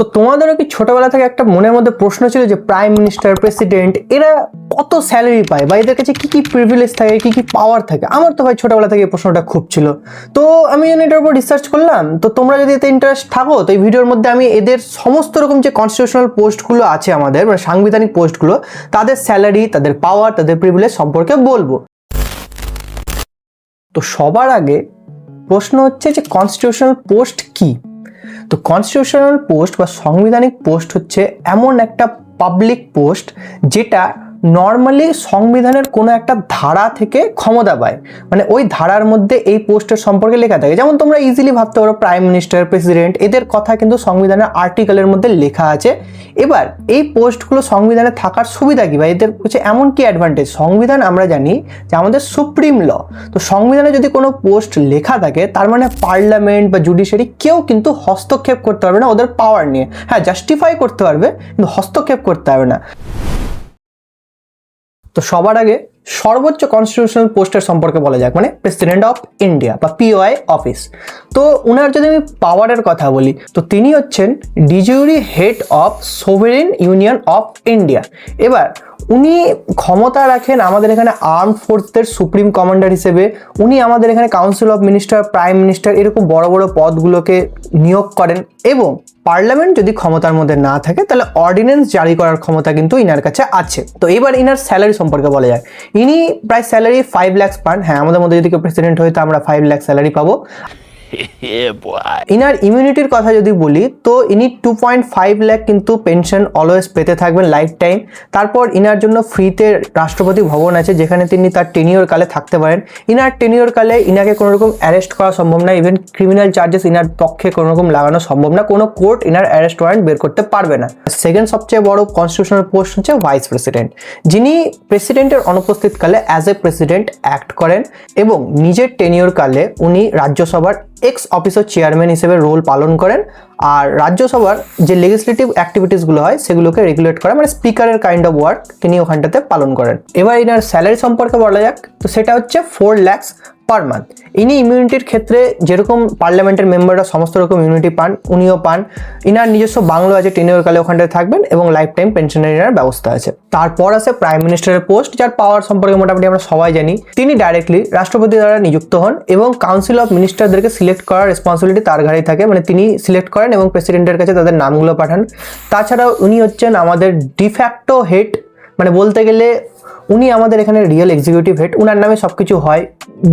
তো তোমাদেরও কি ছোটবেলা থেকে একটা মনের মধ্যে প্রশ্ন ছিল যে প্রাইম মিনিস্টার, প্রেসিডেন্ট এরা কত স্যালারি পায় বা এদের কাছে কি কি প্রিভিলেজ থাকে, কি কি পাওয়ার থাকে? আমার তো ভাই ছোটবেলা থেকে এই প্রশ্নটা খুব ছিল। তো আমি এটার উপর রিসার্চ করলাম। তো তোমরা যদি এতে ইন্টারেস্ট থাকো তো এই ভিডিওর মধ্যে আমি এদের সমস্ত রকম যে কনস্টিটিউশনাল পোস্টগুলো আছে আমাদের, মানে সাংবিধানিক পোস্টগুলো, তাদের স্যালারি, তাদের পাওয়ার, তাদের প্রিভিলেজ সম্পর্কে বলবো। তো সবার আগে প্রশ্ন হচ্ছে যে কনস্টিটিউশনাল পোস্ট কি? তো কনস্টিটিউশনাল পোস্ট বা সাংবিধানিক পোস্ট হচ্ছে এমন একটা পাবলিক পোস্ট যেটা নর্মালি সংবিধানের কোনো একটা ধারা থেকে ক্ষমতা পায়, মানে ওই ধারার মধ্যে এই পোস্টের সম্পর্কে লেখা থাকে। যেমন তোমরা ইজিলি ভাবতে পারো প্রাইম মিনিস্টার, প্রেসিডেন্ট, এদের কথা কিন্তু সংবিধানের আর্টিকেলের মধ্যে লেখা আছে। এবার এই পোস্টগুলো সংবিধানে থাকার সুবিধা কি বা এদের হচ্ছে এমন কি অ্যাডভান্টেজ? সংবিধান আমরা জানি যে আমাদের সুপ্রিম ল। তো সংবিধানে যদি কোনো পোস্ট লেখা থাকে তার মানে পার্লামেন্ট বা জুডিশিয়ারি কেউ কিন্তু হস্তক্ষেপ করতে পারবে না ওদের পাওয়ার নিয়ে। হ্যাঁ, জাস্টিফাই করতে পারবে কিন্তু হস্তক্ষেপ করতে পারবে না। তো সবার আগে সর্বোচ্চ কনস্টিটিউশনাল পোস্টের সম্পর্কে বলা যাক, মানে প্রেসিডেন্ট অফ ইন্ডিয়া বা পিওআই অফিস। তো উনার যদি আমি পাওয়ারের কথা বলি তো তিনি হচ্ছেন de jure head of sovereign union of India. এবার উনি ক্ষমতা রাখেন আমাদের এখানে আর্মড ফোর্সদের সুপ্রিম কমান্ডার হিসেবে। উনি আমাদের এখানে council of minister, prime minister এরকম বড় বড় পদগুলোকে নিয়োগ করেন। এবং পার্লামেন্ট যদি ক্ষমতার মধ্যে না থাকে তাহলে অর্ডিন্যান্স জারি করার ক্ষমতা কিন্তু ইনার কাছে আছে। তো এবার ইনার স্যালারি সম্পর্কে বলা যায়, ইনি প্রায় স্যালারি 5 লাখ পান। হ্যাঁ, আমাদের মধ্যে যদি কেউ প্রেসিডেন্ট হয় তো আমরা 5 লাখ স্যালারি পাবো। ইনার ইমিউনিটির কথা যদি বলি তো ইনি 2.5 লাখ কিন্তু পেনশন অলওয়েজ পেতে থাকবেন লাইফ টাইম। তারপর ইনার জন্য ফ্রিতে রাষ্ট্রপতি ভবন আছে যেখানে তিনি তার টেনিওর কালে থাকতে পারেন। ইনার টেনিওর কালে ইনাকে কোনো রকম অ্যারেস্ট করা সম্ভব না, ইভেন ক্রিমিনাল চার্জেস ইনার পক্ষে কোনো রকম লাগানো সম্ভব না, কোনো কোর্ট ইনার অ্যারেস্ট ওয়ারেন্ট বের করতে পারবে না। সেকেন্ড সবচেয়ে বড় কনস্টিটিউশনাল পোস্ট হচ্ছে ভাইস প্রেসিডেন্ট, যিনি প্রেসিডেন্টের অনুপস্থিতকালে অ্যাজ এ প্রেসিডেন্ট অ্যাক্ট করেন এবং নিজের টেনিওর কালে উনি রাজ্যসভার এক্স অফিসার চেয়ারম্যান হিসেবে রোল পালন করেন। আর রাজ্যসভার যে লেজিসলেটিভ অ্যাক্টিভিটিসগুলো হয় সেগুলোকে রেগুলেট করা, মানে স্পিকারের কাইন্ড অফ ওয়ার্ক তিনি ওখানটাতে পালন করেন। এবার ইনার স্যালারি সম্পর্কে বলা যাক তো সেটা হচ্ছে 4 লাখ পার মান্থ। ইনি ইমিউনিটির ক্ষেত্রে যেরকম পার্লামেন্টের মেম্বাররা সমস্ত রকম ইমিউনিটি পান, উনিও পান। ইনার নিজস্ব বাংলো আছে, টেনিওর কালে ওখানটায় থাকবেন এবং লাইফ টাইম পেনশনের ইনার ব্যবস্থা আছে। তারপর আছে প্রাইম মিনিস্টারের পোস্ট, যার পাওয়ার সম্পর্কে মোটামুটি আমরা সবাই জানি। তিনি ডাইরেক্টলি রাষ্ট্রপতি দ্বারা নিযুক্ত হন এবং কাউন্সিল অফ মিনিস্টারদেরকে সিলেক্ট করার রেসপন্সিবিলিটি তার ঘাড়েই থাকে, মানে তিনি সিলেক্ট করেন এবং প্রেসিডেন্টের কাছে তাদের নামগুলো পাঠান। তাছাড়াও উনি হচ্ছেন আমাদের ডিফ্যাক্টো হেড, মানে বলতে গেলে উনি আমাদের এখানে রিয়েল এক্সিকিউটিভ হেড। উনার নামে সব কিছু হয়,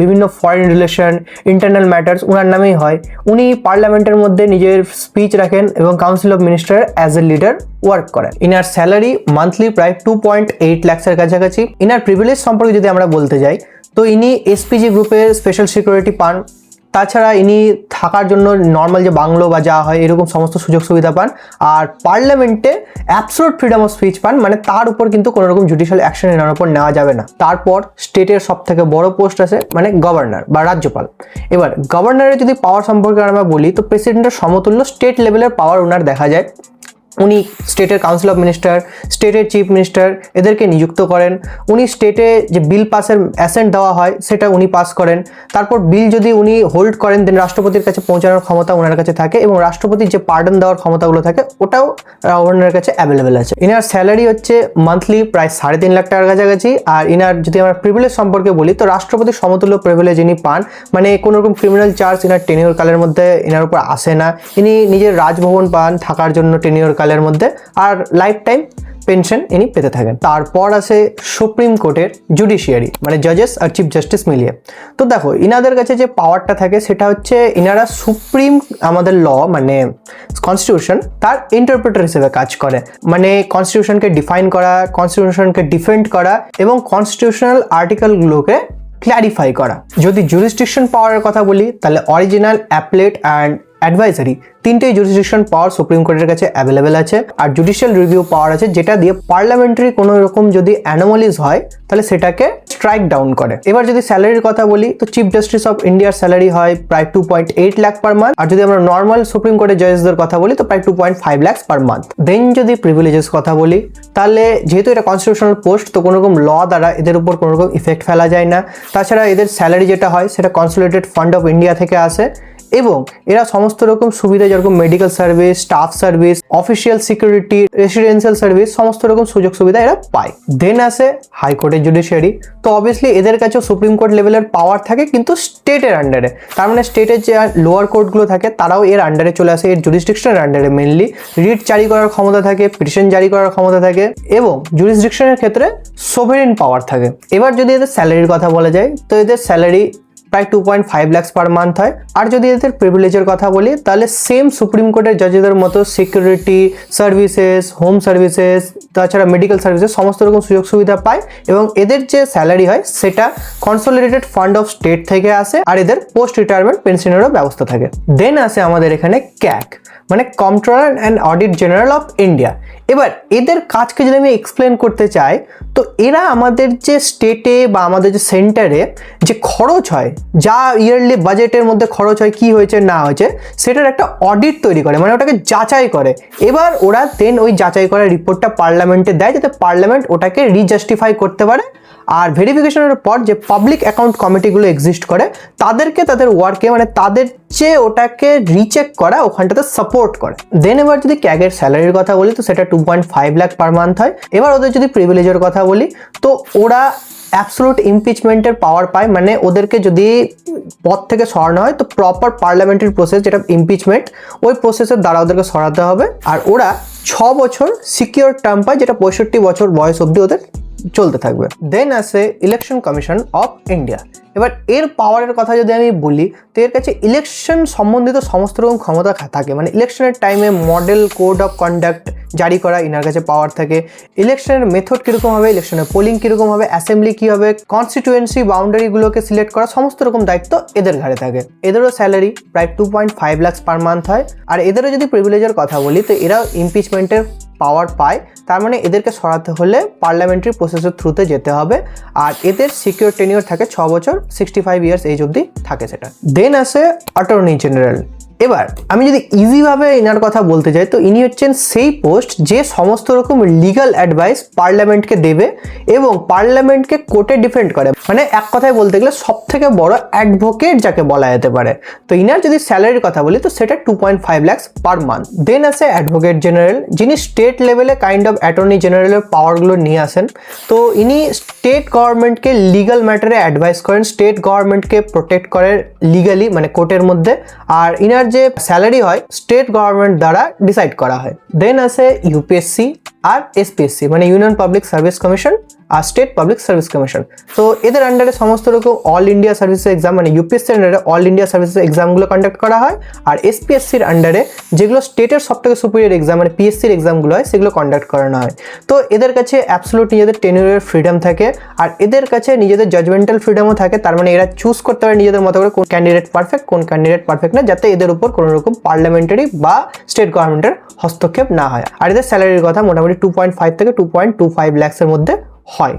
বিভিন্ন ফরেন রিলেশন, ইন্টারনাল ম্যাটার্স উনার নামেই হয়। উনি পার্লামেন্টের মধ্যে নিজের স্পিচ রাখেন এবং council of minister as a leader work করেন। ইনার স্যালারি মান্থলি প্রায় 2.8 লাখের কাছাকাছি। ইনার প্রিভিলেজ সম্পর্কে যদি আমরা বলতে যাই তো ইনি এসপিজি গ্রুপের স্পেশাল সিকিউরিটি পান। তাছাড়া ইনি থাকার জন্য নর্মাল যে বাংলো বা যা হয় এরকম সমস্ত সুযোগ সুবিধা পান। আর পার্লামেন্টে অ্যাবসোলুট ফ্রিডম অফ স্পিচ পান, মানে তার উপর কিন্তু কোনো রকম জুডিশিয়াল অ্যাকশন এনার উপর নেওয়া যাবে না। তারপর স্টেটের সব থেকে বড় পোস্ট আছে, মানে গভর্নর বা রাজ্যপাল। এবার গভর্নরের যদি পাওয়ার সম্পর্কে আমরা বলি তো প্রেসিডেন্টের সমতুল্য স্টেট লেভেলের পাওয়ার ওনার দেখা যায়। উনি স্টেটের কাউন্সিল অফ মিনিস্টার, স্টেটের চিফ মিনিস্টার এদেরকে নিযুক্ত করেন। উনি স্টেটে যে বিল পাসের অ্যাসেন্ট দেওয়া হয় সেটা উনি পাস করেন। তারপর বিল যদি উনি হোল্ড করেন দেন রাষ্ট্রপতির কাছে পৌঁছানোর ক্ষমতা ওনার কাছে থাকে এবং রাষ্ট্রপতির যে পার্ডন দেওয়ার ক্ষমতাগুলো থাকে ওটাও গভর্নরের কাছে অ্যাভেলেবেল আছে। ইনার স্যালারি হচ্ছে মান্থলি প্রায় 3.5 লাখ টাকার কাছাকাছি। আর ইনার যদি আমরা প্রিভিলেজ সম্পর্কে বলি তো রাষ্ট্রপতির সমতুল্য প্রিভিলেজ ইনি পান, মানে কোনো রকম ক্রিমিনাল চার্জ ইনার টেনিওর কালের মধ্যে ইনার উপর আসে না। ইনি নিজের রাজভবন পান থাকার জন্য টেনিওর কালের মধ্যে, আর লাইফ টাইম পেনশন ইনি পেতে থাকেন। তারপর আছে সুপ্রিম কোর্টের জুডিশিয়ারি, মানে জাজেস আর চিফ জাস্টিস মিলিয়ে। তো দেখো ইনাদের কাছে যে পাওয়ারটা থাকে সেটা হচ্ছে ইনারা সুপ্রিম আমাদের ল মানে কনস্টিটিউশন তার ইন্টারপ্রেটার হিসেবে কাজ করে, মানে কনস্টিটিউশনকে ডিফাইন করা, কনস্টিটিউশনকে ডিফেন্ড করা এবং কনস্টিটিউশনাল আর্টিকেলগুলোকে ক্ল্যারিফাই করা। যদি জুরিসডিকশন পাওয়ারের কথা বলি তাহলে অরিজিনাল, অ্যাপেলেট অ্যান্ড অ্যাডভাইজারি তিনটেই জুরিসডিকশন পাওয়ার সুপ্রিম কোর্টের কাছে অ্যাভেলেবেল আছে। আর জুডিশিয়াল রিভিউ পাওয়ার আছে যেটা দিয়ে পার্লামেন্টারি কোনো রকম যদি অ্যানোমালিজ হয় তাহলে সেটাকে স্ট্রাইক ডাউন করে। এবার যদি স্যালারির কথা বলি তো চিফ জাস্টিস অফ ইন্ডিয়ার স্যালারি হয় প্রায় 2.8 লাখ পার মান্থ। আর যদি আমরা নর্মাল সুপ্রিম কোর্টের জাজেসদের কথা বলি তো প্রায় 2.5 লাখ পার মান্থ। দেন যদি প্রিভিলেজেস কথা বলি তাহলে যেহেতু এটা কনস্টিটিউশনাল পোস্ট তো কোনো রকম ল দ্বারা এদের উপর কোনো রকম ইফেক্ট ফেলা যায় না। তাছাড়া এদের স্যালারি যেটা হয় সেটা কনসোলিডেটেড ফান্ড অফ ইন্ডিয়া থেকে আসে এবং এরা সমস্ত রকম সুবিধা যেরকম medical service, staff service, official security, residential service, সমস্ত রকম সুযোগ সুবিধা এরা পায়। দেন আসে হাইকোর্টের জুডিশিয়ারি। তো অবভিয়াসলি এদের কাছেও সুপ্রিম কোর্ট লেভেলের পাওয়ার থাকে কিন্তু স্টেটের আন্ডারে, তার মানে স্টেটের যে লোয়ার কোর্টগুলো থাকে তারাও এর আন্ডারে চলে আসে, এর জুরিসডিকশনের আন্ডারে। মেনলি রিট জারি করার ক্ষমতা থাকে, পিটিশন জারি করার ক্ষমতা থাকে এবং জুরিসডিকশনের ক্ষেত্রে সোভেরেন পাওয়ার থাকে। এবার যদি এদের স্যালারির কথা বলা যায় তো এদের স্যালারি প্রায় 2.5 lakhs পার মান্থ হয়। আর যদি এদের প্রিভিলেজের কথা বলি তাহলে সেম সুপ্রিম কোর্টের জাজেদের মতো সিকিউরিটি সার্ভিসেস, হোম সার্ভিসেস, তাছাড়া মেডিকেল সার্ভিসেস সমস্ত রকম সুযোগ সুবিধা পায় এবং এদের যে স্যালারি হয় সেটা কনসোলিডেটেড ফান্ড অফ স্টেট থেকে আসে আর এদের পোস্ট রিটায়ারমেন্ট পেনশনেরও ব্যবস্থা থাকে। দেন আসে আমাদের এখানে ক্যাক, মানে controller and audit general of India. এবার এদের কাজকে যদি আমি এক্সপ্লেন করতে চাই তো এরা আমাদের যে স্টেটে বা আমাদের যে সেন্টারে যে খরচ হয়, যা ইয়ারলি বাজেটের মধ্যে খরচ হয়, কি হয়েছে না হয়েছে, সেটার একটা অডিট তৈরি করে, মানে ওটাকে যাচাই করে। এবার ওরা দেন ওই যাচাই করার রিপোর্টটা পার্লামেন্টে দেয় যাতে পার্লামেন্ট ওটাকে রিজাস্টিফাই করতে পারে। আর ভেরিফিকেশনের পর যে পাবলিক অ্যাকাউন্ট কমিটিগুলো এক্সিস্ট করে তাদেরকে তাদের ওয়ার্কে, মানে তাদের যে ওটাকে রিচেক করা ওখানটাতে সাপোর্ট করে। দেন এবার যদি ক্যাগের স্যালারির কথা বলি তো সেটা 2.5 lakh পার মান্থ হয়। এবার ওদের যদি প্রিভিলেজের কথা বলি তো ওরা অ্যাবসোলুট ইমপিচমেন্টের পাওয়ার পায়, মানে ওদেরকে যদি পদ থেকে সরানো হয় তো প্রপার পার্লামেন্টারি প্রসেস যেটা ইমপিচমেন্ট, ওই প্রসেসের দ্বারা ওদেরকে সরাতে হবে। আর ওরা 6 বছর সিকিউর টার্ম পায় যেটা 65 বছর বয়স অবধি ওদের চলতে থাকবে। দেন আসে ইলেকশন কমিশন অফ ইন্ডিয়া। এবার এর পাওয়ারের কথা যদি আমি বলি তো এর কাছে ইলেকশন সম্বন্ধিত সমস্ত রকম ক্ষমতা থাকে, মানে ইলেকশনের টাইমে মডেল কোড অফ কন্ডাক্ট জারি করা এনার কাছে পাওয়ার থাকে, ইলেকশনের মেথড কীরকম হবে, ইলেকশনের পোলিং কীরকম হবে, অ্যাসেম্বলি কী হবে, কনস্টিটিউয়েন্সি বাউন্ডারিগুলোকে সিলেক্ট করা, সমস্ত রকম দায়িত্ব এদের ঘাড়ে থাকে। এদেরও স্যালারি প্রায় 2.5 lakhs পার মান্থ হয়। আর এদেরও যদি প্রিভিলেজের কথা বলি তো এরাও ইমপিচমেন্টের পাওয়ার পায়, তার মানে এদেরকে সরাতে হলে পার্লামেন্টারি প্রসেসের থ্রুতে যেতে হবে। আর এদের সিকিউর টেনিওর থাকে 6 বছর, 65 ইয়ার্স এজ অবধি থাকে সেটা। দেন আসে অ্যাটর্নি জেনারেল। এবার আমি যদি ইজিভাবে এনার কথা বলতে চাই তো ইনি হচ্ছেন সেই পোস্ট যে সমস্ত রকম লিগাল অ্যাডভাইস পার্লামেন্টকে দেবে এবং পার্লামেন্টকে কোর্টে ডিফেন্ড করে, মানে এক কথায় বলতে গেলে সব থেকে বড় অ্যাডভোকেট যাকে বলা যেতে পারে। তো ইনার যদি স্যালারির কথা বলি তো সেটা 2.5 lakhs পার মান্থ। দেন আসে অ্যাডভোকেট জেনারেল, যিনি স্টেট লেভেলে কাইন্ড অফ অ্যাটর্নি জেনারেলের পাওয়ারগুলো নিয়ে আসেন। তো ইনি স্টেট গভর্নমেন্টকে লিগাল ম্যাটারে অ্যাডভাইস করেন, স্টেট গভর্নমেন্টকে প্রোটেক্ট করেন লিগালি, মানে কোর্টের মধ্যে। আর ইনার যে স্যালারি হয় স্টেট গভর্নমেন্ট দ্বারা ডিসাইড করা হয়। দেন আসে ইউপিএসসি আর এসপিএসসি, মানে ইউনিয়ন পাবলিক সার্ভিস কমিশন আর স্টেট পাবলিক সার্ভিস কমিশন। তো এদের আন্ডারে সমস্ত রকম অল ইন্ডিয়া সার্ভিস এক্সাম, মানে ইউপিএসসির আন্ডারে অল ইন্ডিয়া সার্ভিস এক্সামগুলো কন্ডাক্ট করা হয়। আর এসপিএসসির আন্ডারে যেগুলো স্টেটের সবথেকে সুপিরিয়র এক্সাম, মানে পিএসসির এক্সামগুলো হয় সেগুলো কন্ডাক্ট করানো হয়। তো এদের কাছে অ্যাবসোলুট নিজেদের টেনিউরের ফ্রিডম থাকে আর এদের কাছে নিজেদের জাজমেন্টাল ফ্রিডমও থাকে, তার মানে এরা চুজ করতে পারে নিজেদের মতো করে কোন ক্যান্ডিডেট পারফেক্ট, কোন ক্যান্ডিডেট পারফেক্ট না, যাতে এদের উপর কোনো রকম পার্লামেন্টারি বা স্টেট গভর্নমেন্টের হস্তক্ষেপ না হয়। আর এদের স্যালারির কথা মোটামুটি 2.5 থেকে 2.25 lakhs মধ্যে হয়।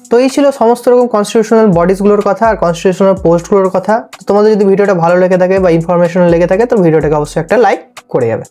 তো এই ছিল সমস্ত রকম কনস্টিটিউশনাল বডিজগুলোর কথা আর কনস্টিটিউশনাল পোস্টগুলোর কথা। তোমাদের যদি ভিডিওটা ভালো লেগে থাকে বা ইনফরমেশনাল লেগে থাকে তো ভিডিওটাকে অবশ্যই একটা লাইক করে যাবে।